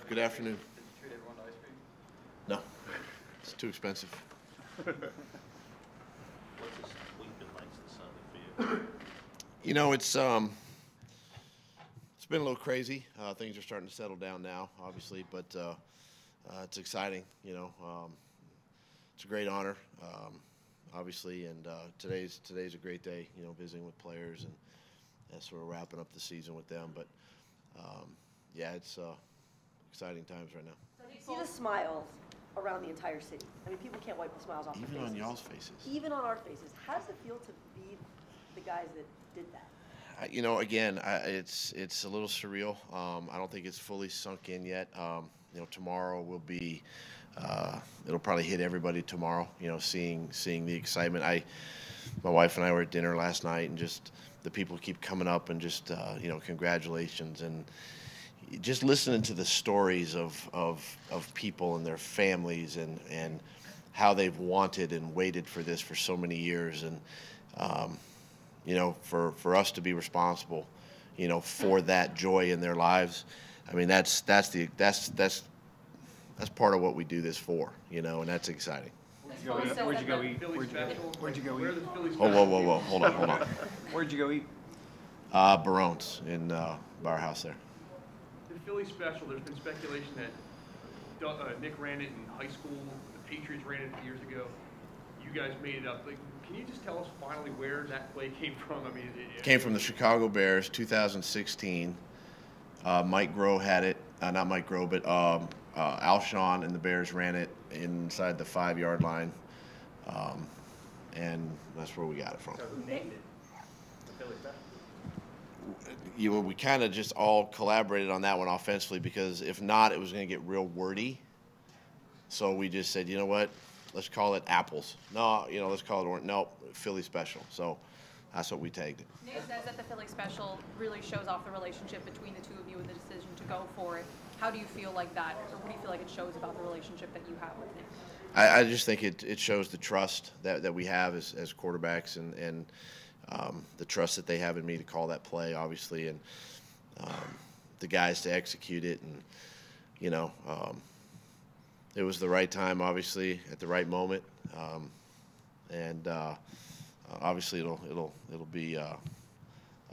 Good afternoon. Did you treat everyone to ice cream? No, it's too expensive. What's this week been like since Sunday for you? You know, it's been a little crazy. Things are starting to settle down now, obviously, but it's exciting. You know, it's a great honor, obviously, and today's a great day. You know, visiting with players and sort of wrapping up the season with them. But yeah, it's exciting times right now. So you see the smiles around the entire city. I mean, people can't wipe the smiles off their faces. Even on y'all's faces. Even on our faces. How does it feel to be the guys that did that? You know, again, it's a little surreal. I don't think it's fully sunk in yet. You know, tomorrow will be. It'll probably hit everybody tomorrow. You know, seeing the excitement. My wife and I were at dinner last night, and just the people keep coming up and just you know, congratulations, and just listening to the stories of people and their families and how they've wanted and waited for this for so many years, and you know, for us to be responsible, you know, for that joy in their lives. I mean, that's part of what we do this for, you know, and that's exciting. Where'd you go eat? Where'd you go eat? Oh, whoa, hold on. Where'd you go eat? Barone's in Bar House there. The Philly special, there's been speculation that Nick ran it in high school, the Patriots ran it years ago. You guys made it up. Like, can you just tell us finally where that play came from? I mean, it came from the Chicago Bears, 2016. Mike Groh had it, not Mike Groh, but Alshon and the Bears ran it inside the 5-yard line, and that's where we got it from. So who named it? The Philly special? We kind of just all collaborated on that one offensively, because if not, it was going to get real wordy. So we just said, you know what, let's call it apples. No, you know, let's call it orange. No, Philly special. So that's what we tagged it. Nick says that the Philly special really shows off the relationship between the two of you and the decision to go for it. How do you feel like that, or what do you feel like it shows about the relationship that you have with Nick? I just think it shows the trust that we have as quarterbacks, and the trust that they have in me to call that play, obviously, and the guys to execute it. And you know, it was the right time, obviously, at the right moment, and obviously it'll be a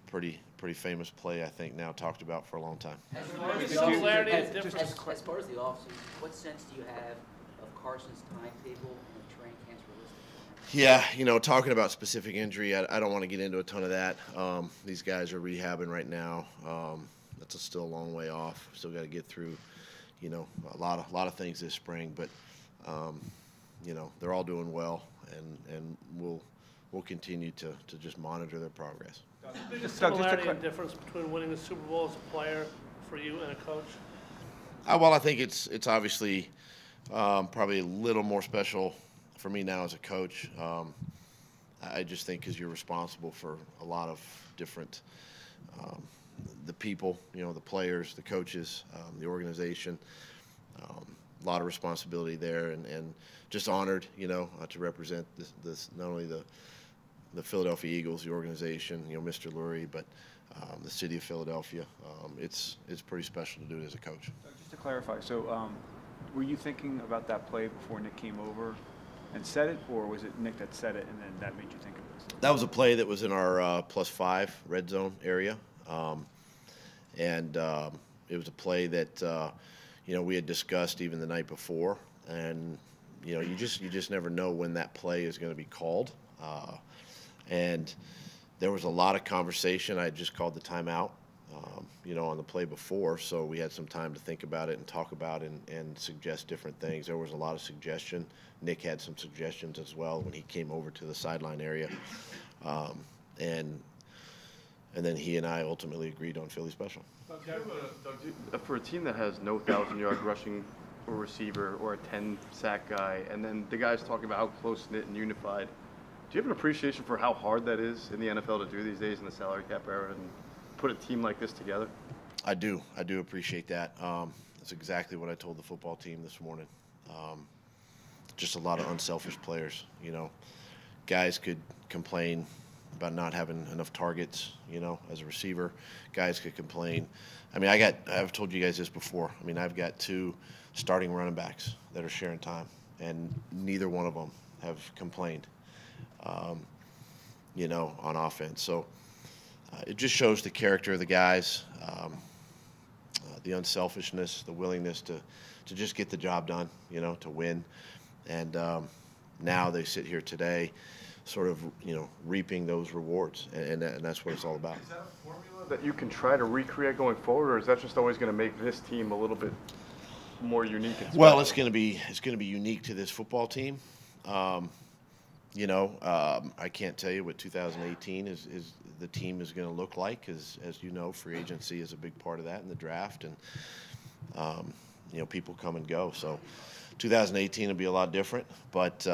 pretty famous play, I think, now talked about for a long time. As far as the offseason, what sense do you have of Carson's timetable and if training camp's realistic? Yeah, you know, talking about specific injury, I don't want to get into a ton of that. These guys are rehabbing right now. That's still a long way off. Still got to get through, you know, a lot of things this spring. But you know, they're all doing well, and we'll continue to just monitor their progress. There's a similarity and difference between winning the Super Bowl as a player for you and a coach? Well, I think it's obviously probably a little more special for me now as a coach. I just think because you're responsible for a lot of different the people, you know, the players, the coaches, the organization. A lot of responsibility there, and just honored, you know, to represent this not only the Philadelphia Eagles, the organization, you know, Mr. Lurie, but the city of Philadelphia. It's pretty special to do it as a coach. Just to clarify, so were you thinking about that play before Nick came over and said it, or was it Nick that said it and then that made you think of this? That was a play that was in our +5 red zone area, and it was a play that you know, we had discussed even the night before, and you know, you just never know when that play is going to be called. And there was a lot of conversation. I had just called the timeout, you know, on the play before, so we had some time to think about it and talk about it and suggest different things. There was a lot of suggestion. Nick had some suggestions as well when he came over to the sideline area, and then he and I ultimately agreed on Philly special. For a team that has no 1,000-yard rushing or receiver or a 10-sack guy, and then the guys talking about how close-knit and unified, do you have an appreciation for how hard that is in the NFL to do these days in the salary cap era and put a team like this together? I do appreciate that. That's exactly what I told the football team this morning. Just a lot of unselfish players. You know, guys could complain about not having enough targets, you know, as a receiver. Guys could complain. I mean, I've told you guys this before. I mean, I've got 2 starting running backs that are sharing time, and neither one of them have complained, you know, on offense. So it just shows the character of the guys, the unselfishness, the willingness to just get the job done, you know, to win. And now they sit here today sort of, you know, reaping those rewards, and that's what it's all about. Is that a formula that you can try to recreate going forward, or is that just always going to make this team a little bit more unique? And well, it's going to be unique to this football team. You know, I can't tell you what 2018 is the team is going to look like, as you know, free agency is a big part of that in the draft, and you know, people come and go. So 2018 will be a lot different, but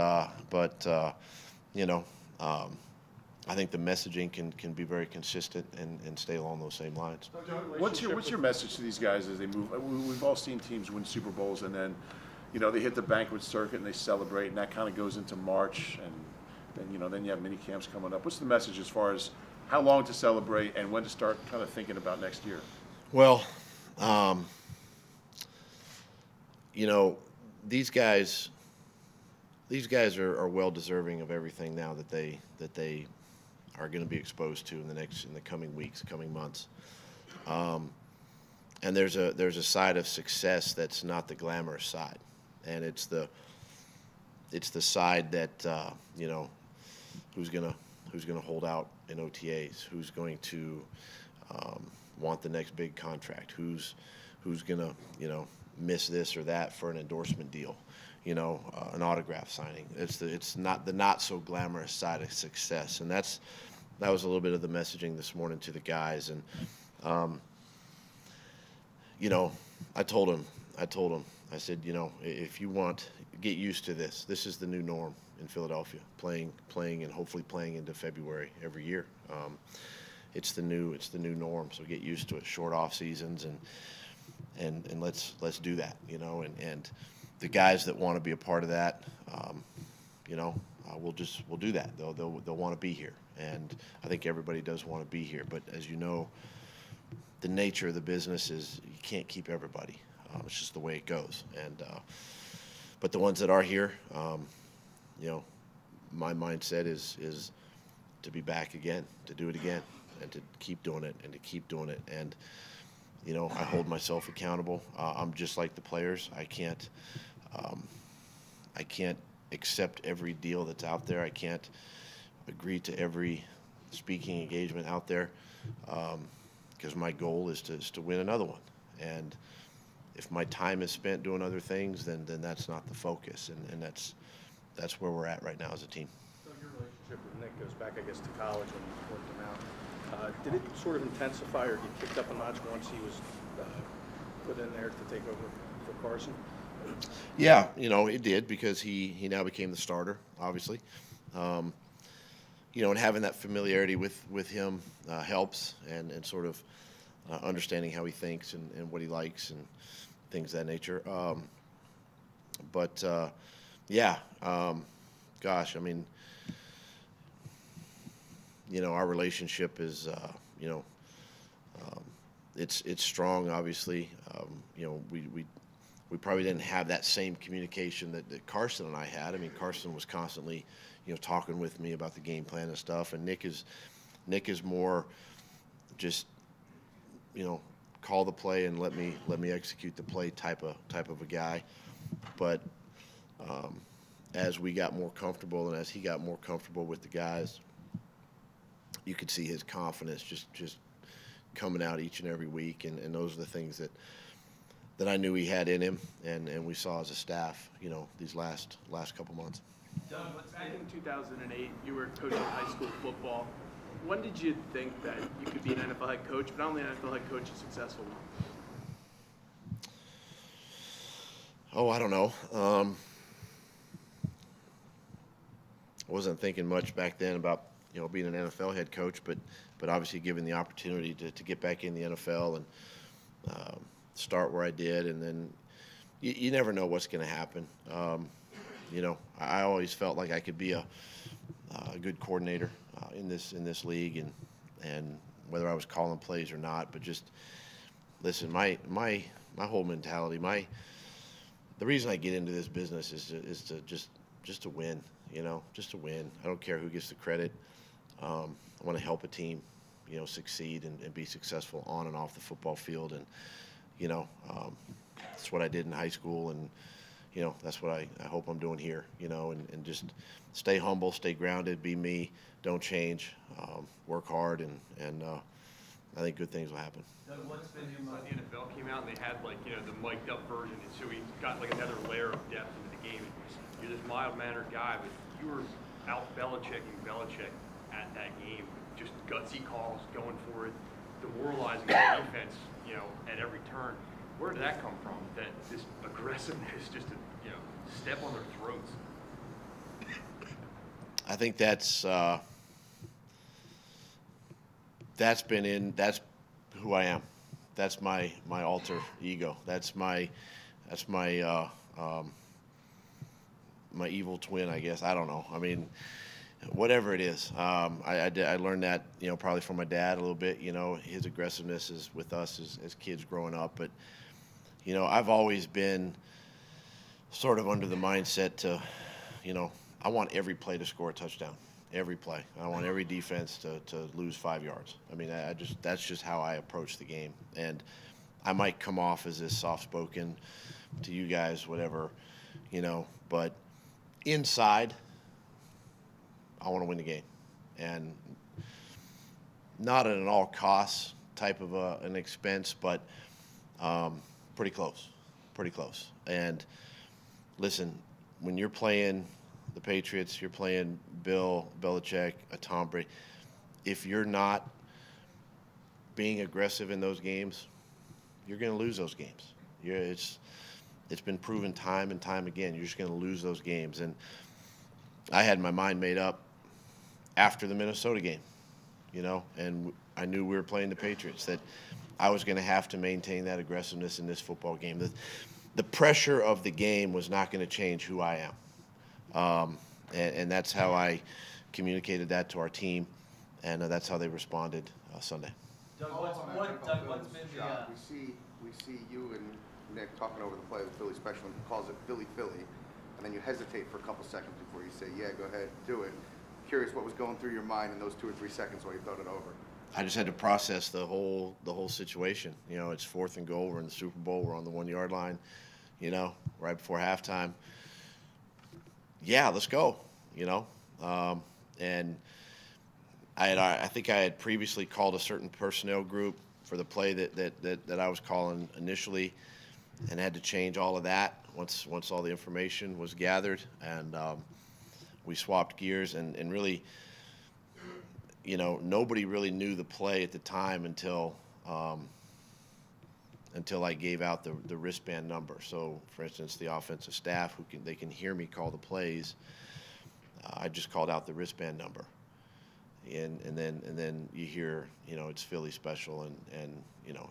you know, I think the messaging can be very consistent and stay along those same lines. What's your message to these guys as they move? We've all seen teams win Super Bowls, and then, you know, they hit the banquet circuit and they celebrate, and that kind of goes into March, and then, you know, then you have mini camps coming up. What's the message as far as how long to celebrate and when to start kind of thinking about next year? Well, you know, these guys are well deserving of everything now that they are going to be exposed to in the coming weeks, coming months. And there's a side of success that's not the glamorous side, and it's the side that you know, who's gonna hold out in OTAs, who's going to want the next big contract, who's gonna, you know, miss this or that for an endorsement deal, you know, an autograph signing. It's not the not so glamorous side of success, and that was a little bit of the messaging this morning to the guys. And you know, I told him, I said, you know, if you want, get used to this. This is the new norm in Philadelphia, playing and hopefully playing into February every year. It's the new norm, so get used to it. Short off seasons, and let's do that, you know. And the guys that want to be a part of that, you know, we'll do that. They'll want to be here, and I think everybody does want to be here. But as you know, the nature of the business is you can't keep everybody. It's just the way it goes. And but the ones that are here, you know, my mindset is to be back again, to do it again, and to keep doing it, and to keep doing it. And you know, I hold myself accountable. I'm just like the players. I can't accept every deal that's out there. I can't agree to every speaking engagement out there, because my goal is to win another one. And if my time is spent doing other things, then that's not the focus, and that's where we're at right now as a team. So your relationship with Nick goes back, I guess, to college when you worked him out. Did it sort of intensify or get kicked up a notch once he was put in there to take over for Carson? Yeah, you know, it did, because he now became the starter, obviously. You know, and having that familiarity with him helps, and sort of understanding how he thinks and what he likes and things of that nature. But yeah, gosh, I mean, you know, our relationship is, you know, it's strong, obviously. You know, we probably didn't have that same communication that Carson and I had. I mean, Carson was constantly, you know, talking with me about the game plan and stuff, and Nick is more just, you know, call the play and let me execute the play type of a guy. But as we got more comfortable, and as he got more comfortable with the guys, you could see his confidence just coming out each and every week, and those are the things that I knew he had in him, and we saw as a staff, you know, these last couple months. Doug, back in 2008, you were coaching high school football. When did you think that you could be an NFL head coach, but not only an NFL head coach, a successful one? Oh, I don't know. I wasn't thinking much back then about, you know, being an NFL head coach, but obviously given the opportunity to get back in the NFL and start where I did, and then you never know what's going to happen. You know, I always felt like I could be a good coordinator in this league, and whether I was calling plays or not, but just listen, my whole mentality, the reason I get into this business is to just to win, just to win. I don't care who gets the credit. I want to help a team, succeed and be successful on and off the football field, and that's what I did in high school, and that's what I hope I'm doing here, and just stay humble, stay grounded, be me, don't change, work hard, and I think good things will happen. Doug, what's been your most... The NFL came out and they had the mic'd up version, and so he got another layer of depth into the game. You're this mild-mannered guy, but you were out Belichicking Belichick at that game, just gutsy calls, going for it, demoralizing the defense, at every turn. Where did that come from? That this aggressiveness, just to step on their throats. I think that's who I am. That's my alter ego. That's my my evil twin, I guess. I don't know. I mean, whatever it is. I learned that probably from my dad a little bit. His aggressiveness is with us as kids growing up. But I've always been sort of under the mindset to, I want every play to score a touchdown. Every play. I want every defense to lose 5 yards. I mean, that's just how I approach the game. And I might come off as this soft-spoken to you guys, whatever, but inside, I want to win the game. And not at an all costs type of an expense, but pretty close. Pretty close. And listen, when you're playing the Patriots, you're playing Bill Belichick, a Tom Brady. If you're not being aggressive in those games, you're going to lose those games. It's been proven time and time again. You're just going to lose those games. And I had my mind made up after the Minnesota game, and I knew we were playing the Patriots, that I was going to have to maintain that aggressiveness in this football game. The pressure of the game was not going to change who I am. And that's how I communicated that to our team, and that's how they responded Sunday. Doug, what's been the... We see you and Nick talking over the play of the Philly special, and he calls it Philly, and then you hesitate for a couple seconds before you say, yeah, go ahead, do it. Curious what was going through your mind in those 2 or 3 seconds while you thought it over. I just had to process the whole situation. It's 4th and goal. We're in the Super Bowl. We're on the 1-yard line, right before halftime. Yeah, let's go, and I think I had previously called a certain personnel group for the play that I was calling initially, and had to change all of that once all the information was gathered, and we swapped gears, and really, nobody really knew the play at the time until I gave out the wristband number. So, for instance, the offensive staff they can hear me call the plays. I just called out the wristband number, and then you hear it's Philly special, and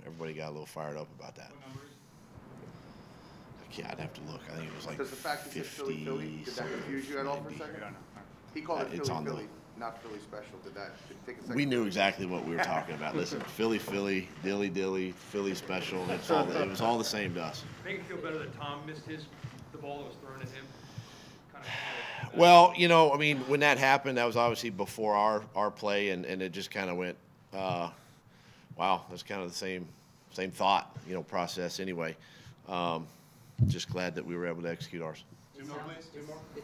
everybody got a little fired up about that. What number is it? Yeah, I'd have to look. I think it was like Does the fact that it's Philly, did that confuse you at all for a second? He called it It's on Philly, not Philly special. Did it take a second? We knew exactly what we were talking about. Listen, Philly, dilly, Philly special. It was all the same to us. Make it feel better that Tom missed the ball that was thrown at him. Well, I mean, when that happened, that was obviously before our play, and it just kind of went, wow, that's kind of the same thought, process anyway. Just glad that we were able to execute ours. It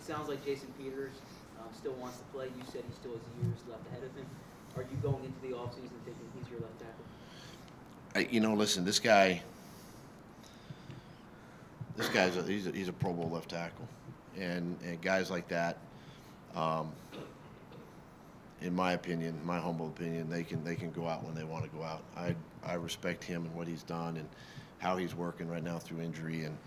sounds like Jason Peters still wants to play. You said he still has years left ahead of him. Are you going into the offseason thinking he's your left tackle? Listen, this guy's he's a Pro Bowl left tackle, and guys like that, in my opinion, my humble opinion, they can go out when they want to go out. I respect him and what he's done and how he's working right now through injury, and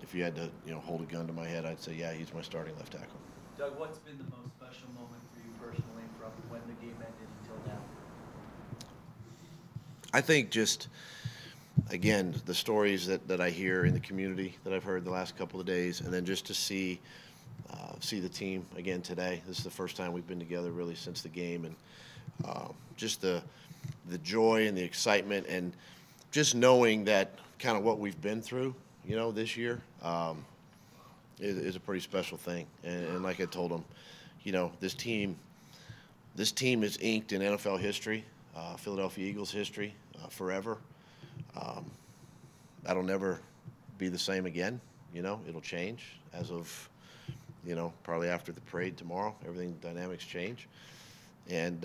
if you had to hold a gun to my head, I'd say yeah, he's my starting left tackle. Doug, what's been the most special moment for you personally from when the game ended until now? I think just, again, the stories that I hear in the community that I've heard the last couple of days, and then just to see see the team again today. This is the first time we've been together really since the game, and just the joy and the excitement, and just knowing that kind of what we've been through, you know, this year is a pretty special thing. And like I told them, you know, this team is inked in NFL history, Philadelphia Eagles history, forever. That'll never be the same again. You know, it'll change as of, you know, probably after the parade tomorrow. Everything, dynamics change, and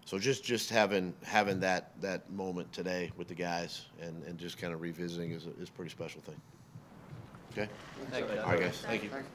so just having that moment today with the guys and just kind of revisiting is a pretty special thing. Okay. Thank you. All right, guys. Thank you. Thanks.